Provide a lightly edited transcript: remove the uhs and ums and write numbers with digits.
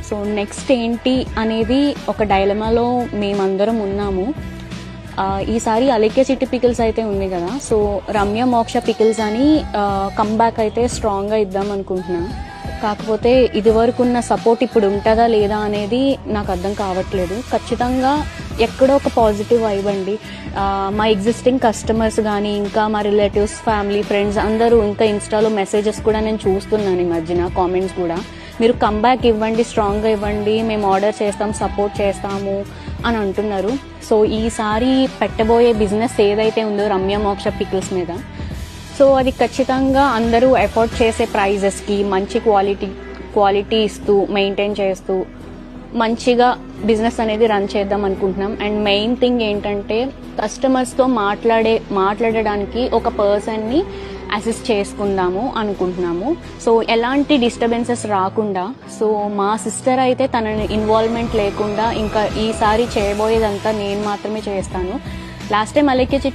So next ఏంటి అనేది ఒక డైలమాలో మేమందరం ఉన్నాము. ఈసారి అలేఖ్య చిట్టి పికిల్స్ అయితే ఉంది కదా, సో రమ్య మోక్ష పికిల్స్ అని కమ్బ్యాక్ అయితే స్ట్రాంగ్గా ఇద్దాం అనుకుంటున్నాను. కాకపోతే ఇదివరకు ఉన్న సపోర్ట్ ఇప్పుడు ఉంటుందా లేదా అనేది నాకు అర్థం కావట్లేదు. ఖచ్చితంగా ఎక్కడో ఒక పాజిటివ్ ఇవ్వండి. మా ఎగ్జిస్టింగ్ కస్టమర్స్ కానీ, ఇంకా మా రిలేటివ్స్, ఫ్యామిలీ, ఫ్రెండ్స్ అందరూ, ఇంకా ఇన్స్టాలో మెసేజెస్ కూడా నేను చూస్తున్నాను ఈ మధ్యన, కామెంట్స్ కూడా, మీరు కమ్బ్యాక్ ఇవ్వండి, స్ట్రాంగ్గా ఇవ్వండి, మేము ఆర్డర్ చేస్తాం, సపోర్ట్ చేస్తాము అని అంటున్నారు. సో ఈసారి పెట్టబోయే బిజినెస్ ఏదైతే ఉందో రమ్య మోక్ష పికిల్స్ మీద, సో అది ఖచ్చితంగా అందరూ ఎఫోర్డ్ చేసే ప్రైజెస్కి మంచి క్వాలిటీ ఇస్తూ, మెయింటైన్ చేస్తూ మంచిగా బిజినెస్ అనేది రన్ చేద్దాం అనుకుంటున్నాం. అండ్ మెయిన్ థింగ్ ఏంటంటే కస్టమర్స్తో మాట్లాడడానికి ఒక పర్సన్ని అసిస్ట్ చేసుకుందాము అనుకుంటున్నాము. సో ఎలాంటి డిస్టర్బెన్సెస్ రాకుండా, సో మా సిస్టర్ అయితే తన ఇన్వాల్వ్మెంట్ లేకుండా ఇంకా ఈసారి చేయబోయేదంతా నేను మాత్రమే చేస్తాను. లాస్ట్ టైం అలేఖ్య చిట్టి